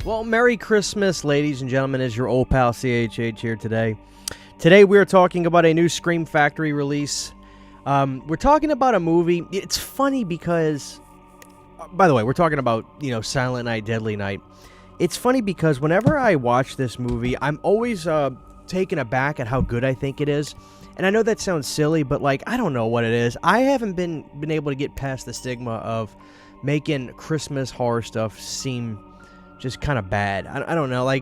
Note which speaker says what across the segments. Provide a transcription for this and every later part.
Speaker 1: Well, Merry Christmas, ladies and gentlemen, as your old pal CHH here today. Today we are talking about a new Scream Factory release. We're talking about a movie. It's funny because, by the way, we're talking about, Silent Night, Deadly Night. It's funny because whenever I watch this movie, I'm always taken aback at how good I think it is. And I know that sounds silly, but, I don't know what it is. I haven't been able to get past the stigma of making Christmas horror stuff seem just kind of bad. I don't know.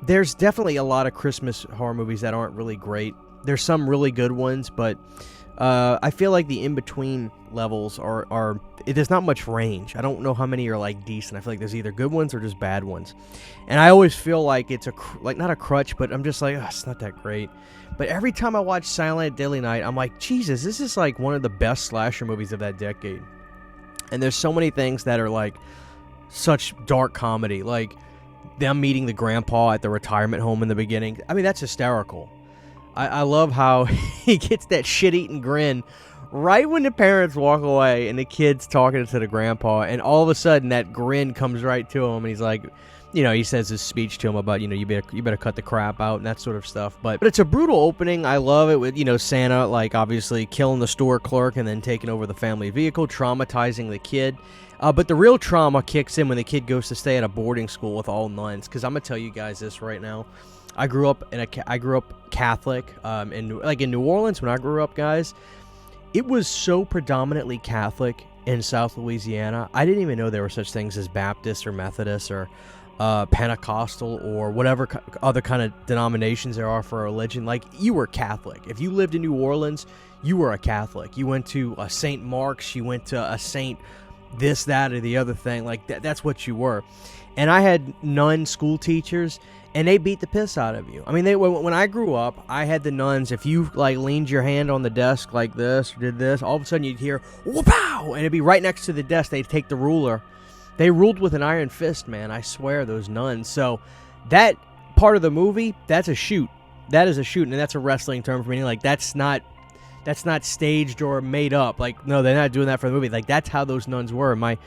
Speaker 1: There's definitely a lot of Christmas horror movies that aren't really great. There's some really good ones, but I feel like the in-between levels are there's not much range. I don't know how many are, decent. I feel like there's either good ones or just bad ones. And I always feel like it's not a crutch, but I'm just like, oh, it's not that great. But every time I watch Silent Night, Deadly Night, I'm like, Jesus, this is one of the best slasher movies of that decade. And there's so many things that are such dark comedy, like them meeting the grandpa at the retirement home in the beginning. I mean, that's hysterical. I love how he gets that shit-eating grin right when the parents walk away and the kid's talking to the grandpa, and all of a sudden that grin comes right to him, and he's like, he says his speech to him about, you better cut the crap out and that sort of stuff. But it's a brutal opening. I love it with, Santa, obviously killing the store clerk and then taking over the family vehicle, traumatizing the kid. But the real trauma kicks in when the kid goes to stay at a boarding school with all nuns. Because I'm gonna tell you guys this right now. I grew up Catholic. In New Orleans when I grew up, guys, it was so predominantly Catholic in South Louisiana. I didn't even know there were such things as Baptists or Methodists or Pentecostal or whatever other kind of denominations there are for a religion. You were Catholic. If you lived in New Orleans, you were a Catholic. You went to a St. Mark's. You went to a St. this, that, or the other thing. That's what you were. And I had nun school teachers, and they beat the piss out of you. I mean, when I grew up, I had the nuns. If you leaned your hand on the desk like this or did this, all of a sudden you'd hear whoop-pow, and it'd be right next to the desk. They'd take the ruler. They ruled with an iron fist, man. I swear, those nuns. So that part of the movie, that's a shoot. That is a shoot, and that's a wrestling term for me. That's not staged or made up. No, they're not doing that for the movie. That's how those nuns were. My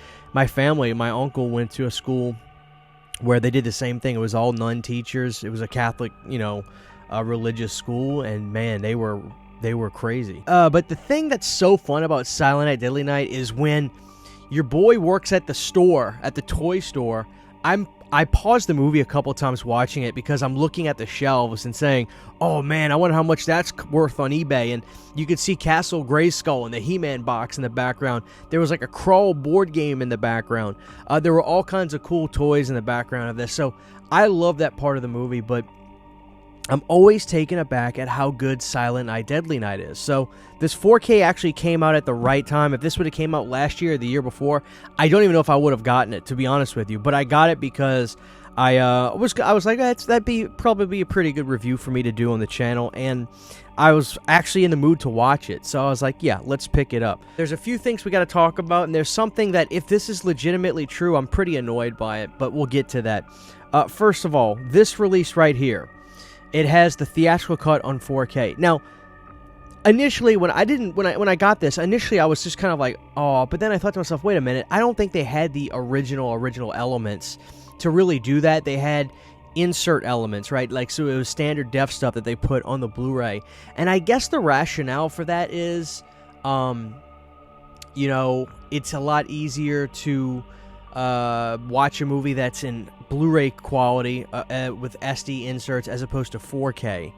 Speaker 1: family, my uncle went to a school where they did the same thing. It was all nun teachers. It was a Catholic, religious school, and man, they were crazy. But the thing that's so fun about Silent Night, Deadly Night is when your boy works at the store, at the toy store. I paused the movie a couple times watching it because I'm looking at the shelves and saying, oh man, I wonder how much that's worth on eBay. And you could see Castle Grayskull and the He-Man box in the background. There was a Crawl board game in the background. There were all kinds of cool toys in the background of this. So I love that part of the movie, but I'm always taken aback at how good Silent Night, Deadly Night is. So this 4K actually came out at the right time. If this would have came out last year or the year before, I don't even know if I would have gotten it, to be honest with you. But I got it because I was like, that'd probably be a pretty good review for me to do on the channel, and I was actually in the mood to watch it. So I was like, yeah, let's pick it up. There's a few things we got to talk about, and there's something that, if this is legitimately true, I'm pretty annoyed by it, but we'll get to that. First of all, this release right here, it has the theatrical cut on 4K. Now, initially, when I got this, initially I was just kind of like, oh, but then I thought to myself, wait a minute, I don't think they had the original elements to really do that. They had insert elements, right? So it was standard def stuff that they put on the Blu-ray. And I guess the rationale for that is, it's a lot easier to watch a movie that's in Blu-ray quality with SD inserts as opposed to 4K.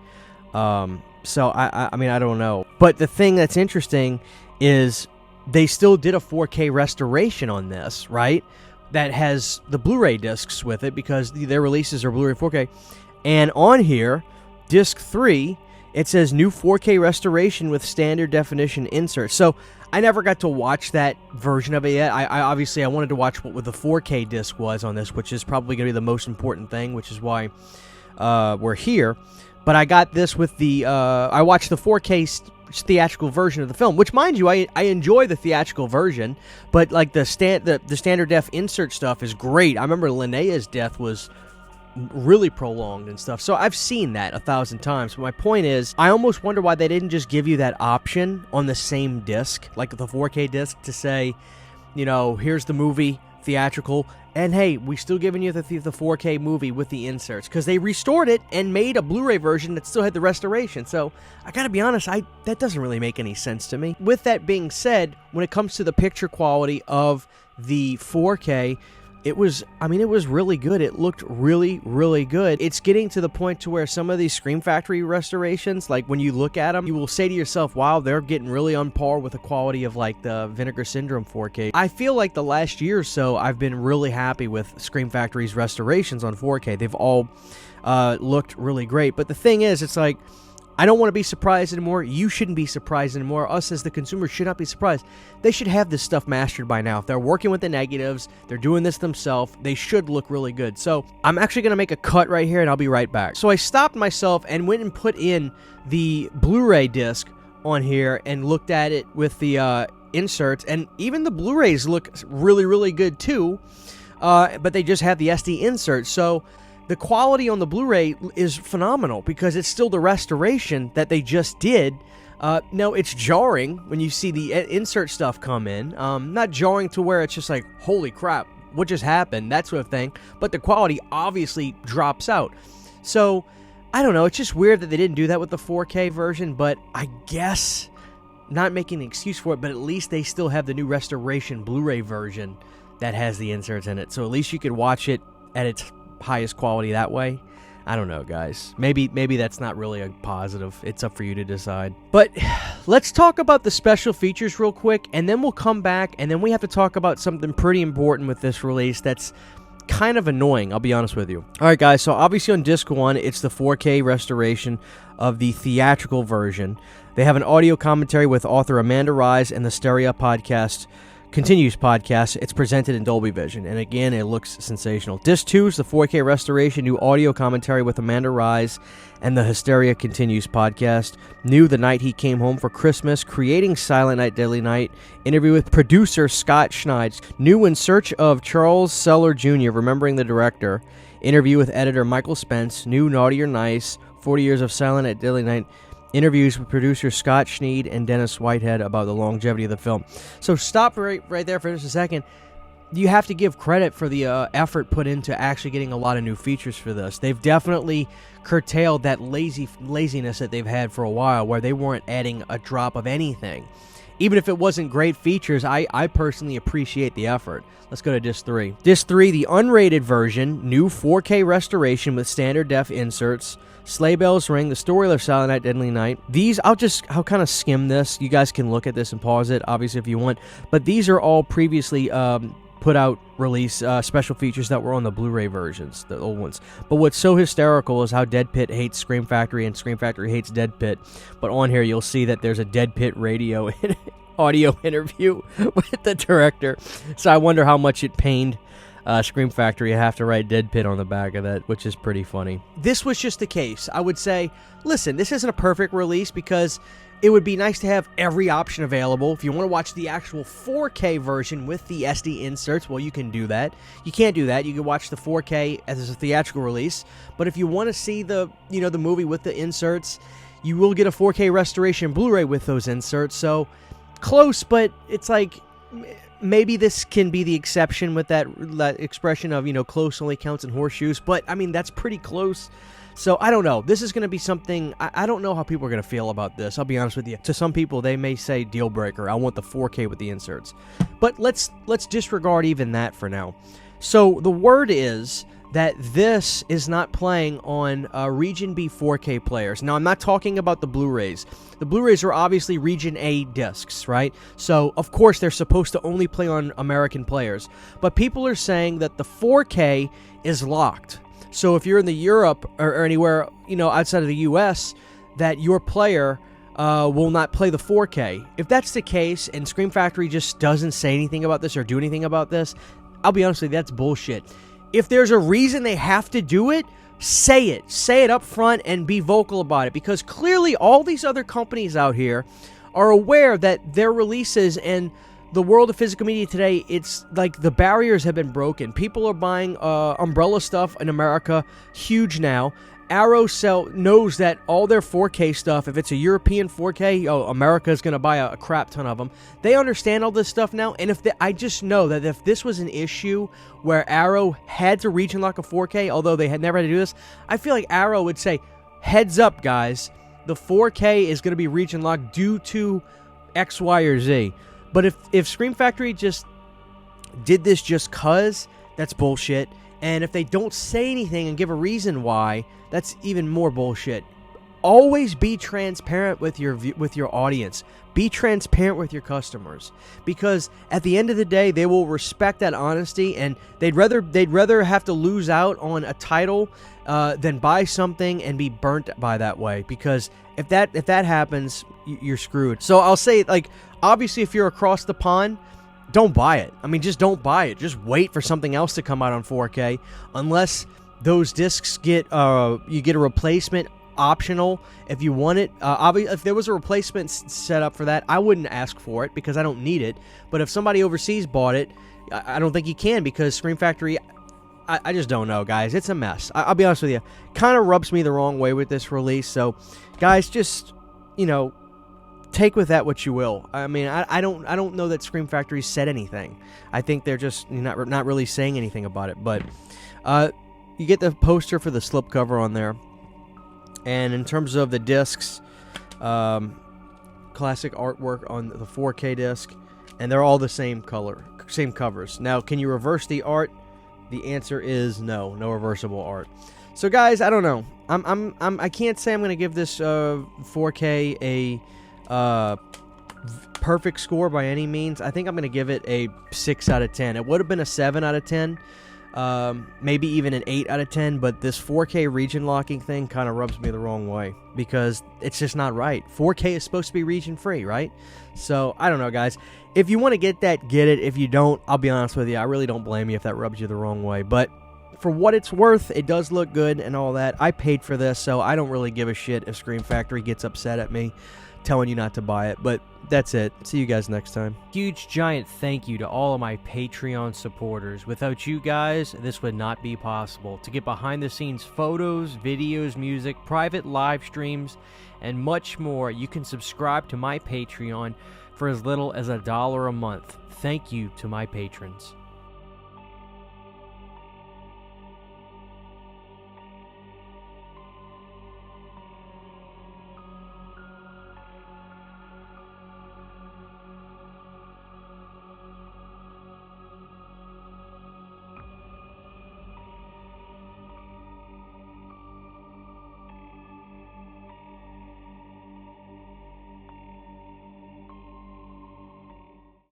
Speaker 1: So I mean, I don't know. But the thing that's interesting is they still did a 4K restoration on this, right? That has the Blu-ray discs with it because their releases are Blu-ray 4K. And on here, disc 3, it says new 4K restoration with standard definition inserts. So I never got to watch that version of it yet. I obviously wanted to watch what the 4K disc was on this, which is probably going to be the most important thing, which is why we're here. But I got this with the I watched the 4K theatrical version of the film, which, mind you, I enjoy the theatrical version, but the standard def insert stuff is great. I remember Linnea's death was really prolonged and stuff. So I've seen that 1,000 times. But my point is, I almost wonder why they didn't just give you that option on the same disc, like the 4K disc, to say, here's the movie theatrical, and hey, we still giving you the 4K movie with the inserts, because they restored it and made a Blu-ray version that still had the restoration. So I gotta be honest, that doesn't really make any sense to me. With that being said, when it comes to the picture quality of the 4K, it was really good. It looked really, really good. It's getting to the point to where some of these Scream Factory restorations, like when you look at them, you will say to yourself, wow, they're getting really on par with the quality of like the Vinegar Syndrome 4K. I feel like the last year or so, I've been really happy with Scream Factory's restorations on 4K. They've all looked really great. But the thing is, it's like, I don't want to be surprised anymore. You shouldn't be surprised anymore. Us as the consumer should not be surprised. They should have this stuff mastered by now. If they're working with the negatives, they're doing this themselves, they should look really good. So I'm actually going to make a cut right here, and I'll be right back. So I stopped myself and went and put in the Blu-ray disc on here and looked at it with the inserts, and even the Blu-rays look really, really good too, but they just have the SD insert. So the quality on the Blu-ray is phenomenal because it's still the restoration that they just did. No, it's jarring when you see the insert stuff come in. Not jarring to where it's just like, holy crap, what just happened? That sort of thing. But the quality obviously drops out. So, I don't know. It's just weird that they didn't do that with the 4K version. But I guess, not making an excuse for it, but at least they still have the new restoration Blu-ray version that has the inserts in it. So at least you could watch it at its highest quality that way. I don't know, guys. Maybe that's not really a positive. It's up for you to decide. But let's talk about the special features real quick, and then we'll come back, and then we have to talk about something pretty important with this release that's kind of annoying, I'll be honest with you. Alright, guys, so obviously on Disc 1, it's the 4K restoration of the theatrical version. They have an audio commentary with author Amanda Rise, and the Stereo Podcast Continues podcast. It's presented in Dolby Vision, and again, it looks sensational. Disc 2 is the 4K restoration, new audio commentary with Amanda Rise and the Hysteria Continues podcast. New, The Night He Came Home for Christmas, Creating Silent Night, Deadly Night, interview with producer Scott Schneid. New, In Search of Charles Seller Jr., Remembering the Director, interview with editor Michael Spence. New, Naughty or Nice, 40 Years of Silent Night, Deadly Night, interviews with producer Scott Schneid and Dennis Whitehead about the longevity of the film. So stop right there for just a second. You have to give credit for the effort put into actually getting a lot of new features for this. They've definitely curtailed that laziness that they've had for a while, where they weren't adding a drop of anything. Even if it wasn't great features, I personally appreciate the effort. Let's go to Disc 3. Disc 3, the unrated version, new 4K restoration with standard def inserts, Sleigh Bells Ring, The Story of Silent Night, Deadly Night. These, I'll kind of skim this. You guys can look at this and pause it, obviously, if you want. But these are all previously put out release special features that were on the Blu-ray versions, the old ones. But what's so hysterical is how Dead Pit hates Scream Factory and Scream Factory hates Dead Pit. But on here, you'll see that there's a Dead Pit radio audio interview with the director. So I wonder how much it pained Scream Factory have to write Dead Pit on the back of that, which is pretty funny. This was just the case. I would say, listen, this isn't a perfect release because it would be nice to have every option available. If you want to watch the actual 4K version with the SD inserts, well, you can do that. You can't do that. You can watch the 4K as a theatrical release. But if you want to see the movie with the inserts, you will get a 4K restoration Blu-ray with those inserts. So close, but it's like, maybe this can be the exception with that expression of, close only counts in horseshoes. But, I mean, that's pretty close. So, I don't know. This is going to be something, I don't know how people are going to feel about this. I'll be honest with you. To some people, they may say deal breaker. I want the 4K with the inserts. But let's disregard even that for now. So, the word is that this is not playing on Region B 4K players. Now, I'm not talking about the Blu-rays. The Blu-rays are obviously Region A discs, right? So, of course, they're supposed to only play on American players. But people are saying that the 4K is locked. So, if you're in the Europe or anywhere, outside of the U.S., that your player will not play the 4K. If that's the case, and Scream Factory just doesn't say anything about this or do anything about this, I'll be honest with you, that's bullshit. If there's a reason they have to do it, say it. Say it up front and be vocal about it. Because clearly all these other companies out here are aware that their releases and the world of physical media today, it's like the barriers have been broken. People are buying umbrella stuff in America, huge now. Arrow knows that all their 4K stuff, if it's a European 4K, America's going to buy a crap ton of them. They understand all this stuff now, and I just know that if this was an issue where Arrow had to region lock a 4K, although they had never had to do this, I feel like Arrow would say, heads up, guys, the 4K is going to be region locked due to X, Y, or Z. But if Scream Factory just did this just cause, that's bullshit. And if they don't say anything and give a reason why, that's even more bullshit. Always be transparent with your audience. Be transparent with your customers, because at the end of the day, they will respect that honesty, and they'd rather have to lose out on a title than buy something and be burnt by that way. Because if that happens, you're screwed. So I'll say, like, obviously, if you're across the pond, don't buy it. I mean, just don't buy it. Just wait for something else to come out on 4K, unless those discs you get a replacement optional if you want it. If there was a replacement set up for that, I wouldn't ask for it because I don't need it. But if somebody overseas bought it, I don't think you can, because Scream Factory, I just don't know, guys. It's a mess. I'll be honest with you. Kind of rubs me the wrong way with this release. So, guys, just, take with that what you will. I mean, I don't know that Scream Factory said anything. I think they're just not really saying anything about it. But you get the poster for the slipcover on there, and in terms of the discs, classic artwork on the 4K disc, and they're all the same color, same covers. Now, can you reverse the art? The answer is no reversible art. So, guys, I don't know. I can't say I'm going to give this 4K a perfect score by any means. I think I'm going to give it a 6 out of 10. It would have been a 7 out of 10, maybe even an 8 out of 10, but this 4K region locking thing kind of rubs me the wrong way, because it's just not right. 4K is supposed to be region free, right? So, I don't know, guys. If you want to get that, get it. If you don't, I'll be honest with you, I really don't blame you if that rubs you the wrong way. But for what it's worth, it does look good and all that. I paid for this, so I don't really give a shit if Scream Factory gets upset at me telling you not to buy it. But that's it. See you guys next time.
Speaker 2: Huge giant thank you to all of my Patreon supporters. Without you guys, this would not be possible. To get behind the scenes photos, videos, music, private live streams, and much more, you can subscribe to my Patreon for as little as $1 a month. Thank you to my patrons.